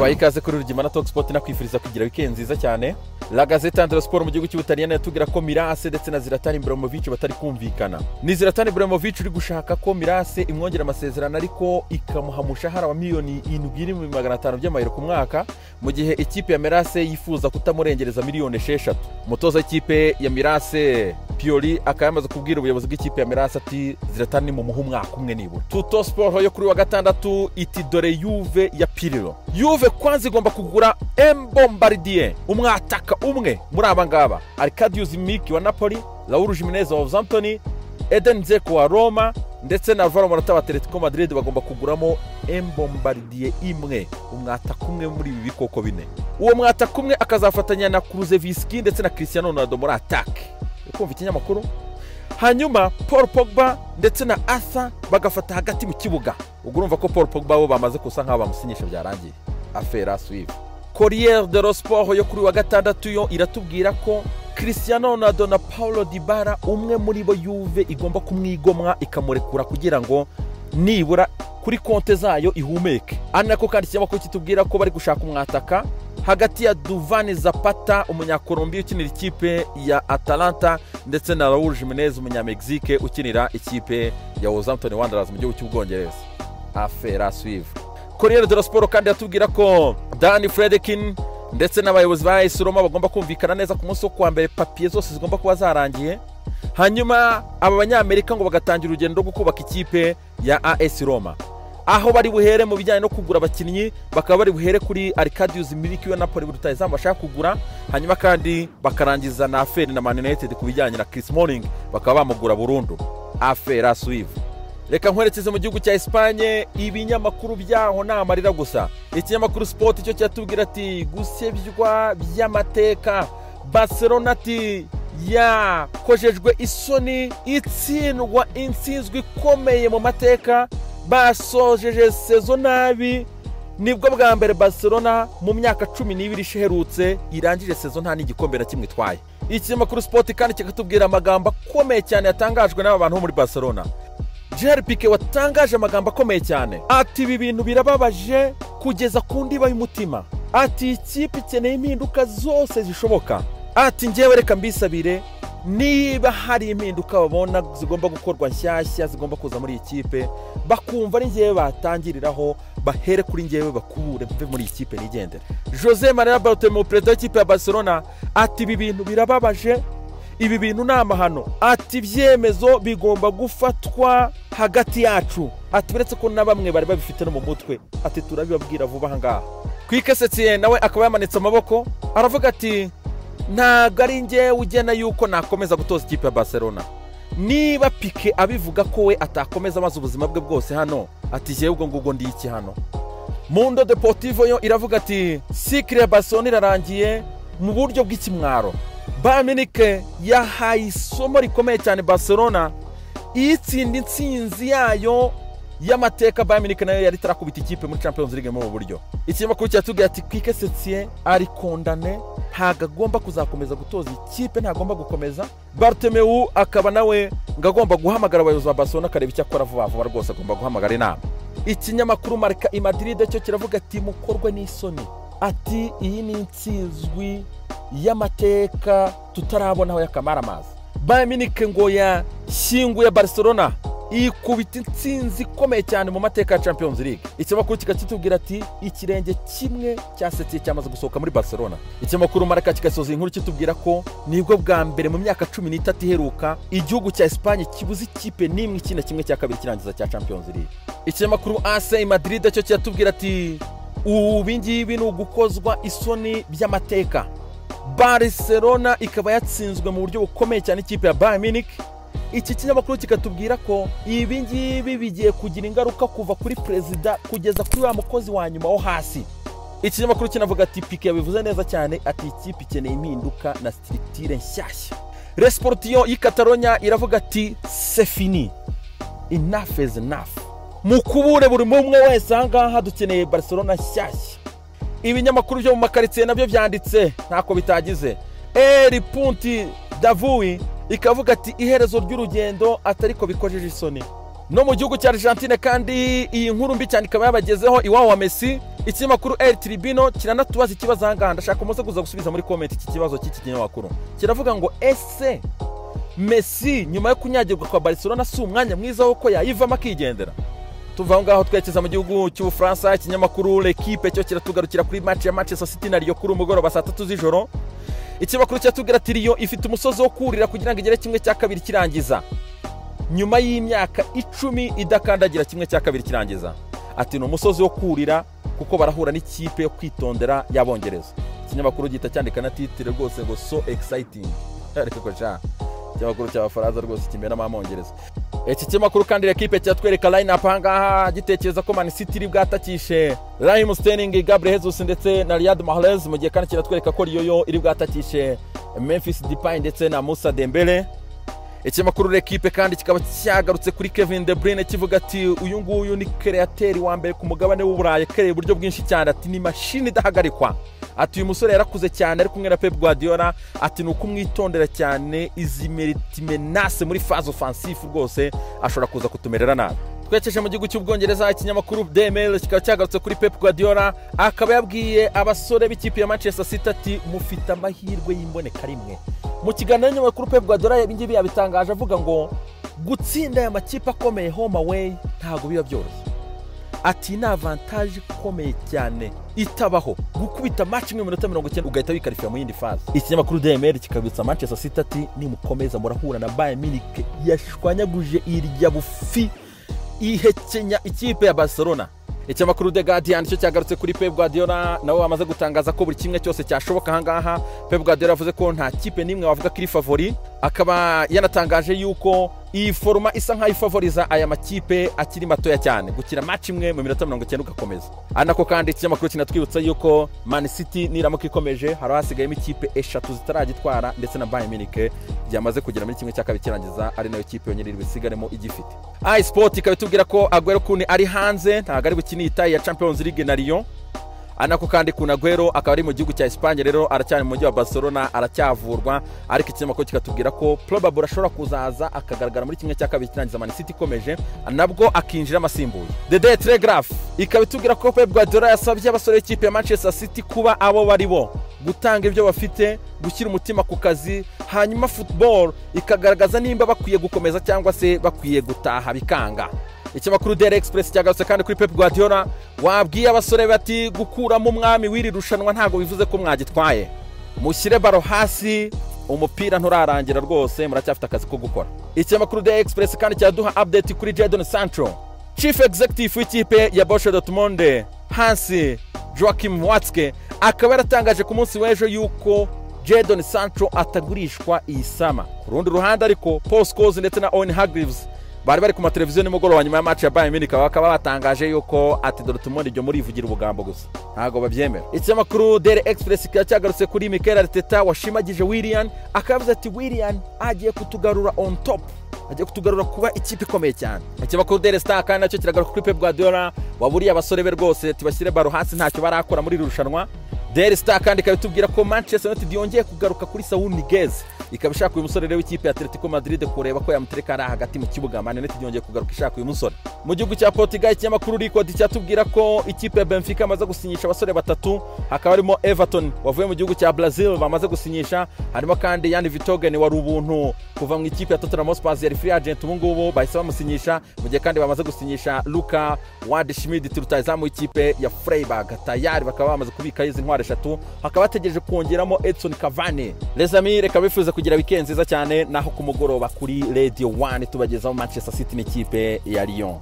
Tubaye ikaze kuri Rugimana Talk Sport nakwifuriza kugira weekend nziza cyane. La Gazzetta dello Sport mu gihugu cy'Ubutaliyani yatubwira ko Mirase ndetse na Zlatan Ibrahimovic batari kumvikana. Ni Zlatan Ibrahimovic uri gushaka ko Mirase imwongera amasezerano ariko ikamuha umushahara wa miliyoni 7,500 by'amayero ku mwaka, mu gihe ikipe ya Mirase yifuza kutamurengereza miliyoni 6. Umutoza w'ikipe ya Mirase Pioli akaba yamaze kubwira ubuyobozi bw'ikipe ya Mirase ati Zlatan ni mu muha umwaka umwe nibura. Tutto Sport yo kuri wa gatandatu iti dore Juve ya Pirlo. Juve kwanza igomba kugura Bombardier, umwataka umwe muri aba ngaba: Arkadiusz Milik wa Napoli, Raul Jimenez wa Southampton, Eden Dzeko wa Roma ndetse na Alvaro Morata wa Atletico Madrid. Bagomba kuguramo Bombardier imwe, umwataka umwe muri ibi bikoko bine. Uwo mwataka umwe akazafatanya na Kulusevski ndetse na Cristiano Ronaldo muri attack. Ukumva ikinyamakuru. Hanyuma Paul Pogba ndetse na Asa bagafata hagati mu kibuga. Ubwo urumva ko Paul Pogba bo bamaze kusa nk'aba bamusinyisha byarangiye. Affaire à suivre. Corriere dello Sport yo kuri wa gatandatu yo iratubwira ko Cristiano Ronaldo na Paulo Dybala umwe muri bo Juve igomba kumwigomwa ikamurekura kugira ngo nibura kuri konte zayo ihumeke. Anako kandi ikinyamakuru kitubwira ko bari gushaka umwataka hagati ya Duvani Zapata umunyakolombia ukinira ikipe ya Atalanta ndetse na Raul Jimenez umunyamegizike ukinira ikipe ya Southampton Wanderers mu gihugu cy'Ubwongereza. Affaire à suivre. Corriere dello Sport kandi yatubwira ko Dani Fredkin ndetse n'abayobozi ba AS Roma bagomba kumvikana neza ku munsi wo kuwa mbere, papiye zose zigomba kuba zarangiye. Hanyuma aba banyamerika ngo bagatangira urugendo rwo kubaka ikipe ya AS Roma, aho bari buhere mu bijyanye no kugura abakinnyi. Bakaba bari buhere kuri Arkadiusz Milik wa Napoli rutayizamu bashaka kugura, hanyuma kandi bakarangiza na affaire na Man United ku bijyanye na Chris Smalling bakaba bamugura burundu. Affaire à suivre. Reka nkwerekeze mu gihugu cya Espagne, ibinyamakuru byaho nta marira gusa. Ikinyamakuru Sport cyo cyatubwira ati gusebywa by'amateka, Barcelona ati yakojejwe isoni itsindwa intsinzwi ikomeye mu mateka, basojeje sezo nabi. Nibwo bwa mbere Barcelona mu myaka 12 isherutse irangije sezo nta n'igikombe na kimwe itwaye. Ikinyamakuru Sport kandi kikatubwira amagambo akomeye cyane yatangajwe n'aba bantu muri Barcelona. Gerard Piqué watangaje amagambo akomeye cyane ati ibi bintu birababaje kugeza ku ndiba y'umutima, ati ikipe ikeneye impinduka zose zishoboka, ati njyewe reka mbisabire niba hari impinduka babona zigomba gukorwa nshyashya zigomba kuza muri ikipe bakumva ari njyewe batangiriraho, bahere kuri njyewe bakubure mve muri ikipe nigendere. José María Bartomeu perezida w'ikipe ya Barcelona ati ibi bintu birababaje, ibi bintu ni amahano, ati ibyemezo bigomba gufatwa hagati yacu, ati biretse ko na bamwe bari babifite no mu mutwe, ati turabibabwira vuba aha ngaha. Kwikesetse nawe akaba yamanitse amaboko aravuga ati ntago ari njye ugena yuko nakomeza gutoza ikipe ya Barcelona. Niba Piqué abivuga ko we atakomeza amaze ubuzima bwe bwose hano, ati jewe ubwo ngubwo ndi iki hano. Mundo Deportivo yo iravuga ati cycle ya Barcelona irarangiye mu buryo bw'ikimwaro. Bayern Munich yahaye isomo rikomeye cyane Barcelona itsinda intsinzi yayo y'amateka. Bayern Munich nayo yari tarakubita ikipe muri Champions League mu buryo. Ikinyamakuru cyatubwiye ati Kwikesetse ari kondane, ntago agomba kuzakomeza gutoza ikipe, ntagomba gukomeza. Bartomeu akaba nawe ngagomba guhamagara abayobozi ba Barcelona akareba icyo akora vuba vuba, rwose agomba guhamagara inama. Ikinyamakuru Marca i Madrid cyo kiravuga ati mukorwe n'isoni, ati iyi ni intsinzwi y'amateka tutarabonaho y'akamara amazi. Bayern Munich ngo yashyinguye Barcelona ikubita intsinzi ikomeye cyane mu mateka ya Champions League. Ikinyamakuru kikatubwira ati ikirenge kimwe cyasetse cyamaze gusohoka muri Barcelona. Ikinyamakuru Marca kikasoza inkuru kitubwira ko nibwo bwa mbere mu myaka 13 iheruka igihugu cya Espagne kibuze ikipe n'imwe ikina kimwe cya kabiri kirangiza cya Champions League. Ikinyamakuru AC Madrid cyo cyatubwira ati ubingibi ni ugukozwa isoni by'amateka. Barcelona ikaba yatsinzwe mu buryo bukomeye cyane ikipe ya Bayern Munich. Iki kinyamakuru kikatubwira ko ibi ngibi bigiye kugira ingaruka kuva kuri perezida kugeza kuri wa mukozi wa nyuma wo hasi. Ikinyamakuru kinavuga ati Piqué yabivuze neza cyane ati ikipe ikeneye impinduka na structure nshyashya. Le Sportivo y'i Catalonia iravuga ati c'est fini, enough is enough. Mukubure buri umwe wese ahangaha dukeneye Barcelona nshyashya. Ibinyamakuru byo mu makaritsiye nabyo byanditse ntako bitagize. Punti Davui ikavuga ati iherezo ry'urugendo atariko bikojeje isoni. No mu gihugu cya Argentine kandi iyi nkuru mbi cyane ikaba yabagezeho iwabo wa Messi ikinyamakuru El Tribino kiranatubaza ikibazo ahangaha, ndashaka muze kuza gusubiza muri comment iki kibazo cy'iki kinyamakuru. Kiravuga ngo ese Messi nyuma yo kunyagirwa kwa Barcelona si umwanya mwiza wo ko yayivamo akigendera? Tuva aho ngaho twerekeza mu gihugu cy'Ubufaransa. Ikinyamakuru L'Equipe cyo kiratugarukira kuri match ya Manchester City na Lyon kuri umugoroba saa 3 z'ijoro. Ikinyamakuru cyatubwira ati Lyon ifite umusozi wo kurira kugira ngo igere kimwe cya kabiri kirangiza nyuma y'imyaka 10 idakandagira kimwe cya kabiri kirangiza. Ati no umusozi wo kurira kuko barahura n'ikipe yo kwitondera y'Abongereza. Ikinyamakuru gita cyandika na titre rwose ngo so exciting. Ariko cha ikinyamakuru cy'Abafaransa rwose kimera n'Abongereza. Iki kinyamakuru kandi L'Equipe cyatwereka line up ahangaha gitekereza ko Man City iri bwatakishe Raheem Sterling, Gabriel Jesus ndetse na Riyad Mahrez, mu gihe kandi kiratwereka ko Lyon iri bwatakishe Memphis Depay ndetse na Moussa Dembele. Ikinyamakuru L'Equipe kandi kikaba cyagarutse kuri Kevin De Bruyne kivuga ati uyu nguyu ni createur wa mbere ku mugabane w'Uburayi, kereye uburyo bwinshi cyane, ati ni machine idahagarikwa. Ati uyu musore yarakuze cyane ari kumwe na Pep Guardiola, ati nuko umwitondera cyane izi menace muri phase offensive rwose ashobora kuza kutumerera nabi. Twekeje mu gihugu cy'Ubwongereza, ikinyamakuru Daily kikaba cyagarutse kuri Pep Guardiola, akaba yabwiye abasore b'ikipe ya Manchester City ati mufite amahirwe y'imboneka rimwe. Mu kiganiro nyuma kuri Pep Guardiola ibingibi yabitangaje avuga ngo gutsinda aya makipe akomeye home away ntago biba byoroshye. Ati na avantage ikomeye cyane itabaho gukubita match imwe minota 90 ugahita wikarifira mu yindi phase. Ikinyamakuru Daily kikabitsa Manchester City ati ni mukomeza murahura na Bayern Munich yashwanyaguje irya bufi ihekenya ikipe ya Barcelona. Ikinyamakuru The Guardian cyo cyagarutse kuri Pep Guardiola, nawe wamaze gutangaza ko buri kimwe cyose cyashoboka ahangaha. Pep Guardiola yavuze ko nta kipe nimwe wavuga kiri favori, akaba yanatangaje yuko iyi forma isa nkaho ifavoriza aya makipe akiri matoya cyane gukira match imwe mu minota 90 ugakomeza. Anako kandi ikinyamakuru kinatwibutsa yuko Man City niramuka ikomeje hari hasigayemo ikipe 3 zitaragitwara ndetse na Bayern Munich yamaze kugera muri kimwe cya kabiri kirangiza ari nayo kipe yonyine ibisigaremo igifite. iSport ikabitubwira ko Aguero kuni ari hanze ntago ari bukinita ya Champions League na Lyon. Anako kandi kuna Aguero akaba ari mu gihugu cya Espagne, rero aracyari mu mujyi wa Barcelona aracyavurwa, ariko ikinyamakuru kikatubwira ko probable ashobora kuzaza akagaragara muri kimwe cya kabiri kirangiza Man City ikomeje nabwo akinjira amasimbuye. The Daily Telegraph ikabitubwira ko Pep Guardiola yasabye abasore b'ikipe ya Manchester City kuba abo bari bo, gutanga ibyo bafite, gushyira umutima ku kazi, hanyuma football ikagaragaza nimba bakwiye gukomeza cyangwa se bakwiye gutaha bikanga. Ikinyamakuru Daily Express cyagarutse kandi kuri Pep Guardiola, wabwiye abasore bati gukuramo umwami w'iri rushanwa ntago bivuze ko mwagitwaye, mushyire baro hasi, umupira nturarangira rwose muracyafite akazi ko gukora. Ikinyamakuru Daily Express kandi cyaduha update kuri Jadon Sancho, Chief Executive w'ikipe ya Borussia Dortmund Hansi Joachim Watzke, akaba yaratangaje ku munsi w'ejo yuko Jadon Sancho atagurishwa iyi sama. Ku rundi ruhande ariko Paul Scholes ndetse na Owen Hargreaves bari ku mateleviziyo nimugoroba nyuma ya match ya Bayern Munich bakaba batangaje yuko ati Dortmund ibyo muri ivugira ubugambo gusa ntago babyemera. Ikinyamakuru Daily Express cyagarutse kuri Mikel Arteta washimagije Willian, akavuze ati Willian agiye kutugarura on top, agiye kutugarura kuba ikipe ikomeye cyane. Ikinyamakuru Daily Star kandi nacyo kiragaruka kuri Pep Guardiola waburiye abasore be rwose tibashyire baro hasi ntacyo barakora muri irushanwa. Daily Star kandi ikabitubwira ko Manchester United yongeye kugaruka kuri Saúl Ñíguez, ikaba ishaka uyu musore rero w'ikipe ya Atletico Madrid kureba ko yamutereka ari hagati mu kibuga. Man United yongeye kugaruka ishaka uyu musore. Mu gihugu cya Portugal ikinyamakuru Record cyatubwira ko ikipe ya Benfica amaze gusinyisha abasore batatu, hakaba harimo Everton wavuye mu gihugu cya Brazil bamaze gusinyisha, harimo kandi Jan Vertonghen wari ubuntu kuva mu ikipe ya Tottenham Hotspur yari free agent, ubu ngubu bahise bamusinyisha, mu gihe kandi bamaze gusinyisha Luka Waldschmidt rutahizamu w'ikipe ya Freiburg tayari bakaba bamaze kubika izi ntware 3, hakaba bategereje kongeramo Edson Cavani. Les amis, reka bifuza kugira weekend nziza cyane, naho ku mugoroba kuri Radio 1 tubagezaho Manchester City n'ikipe ya Lyon.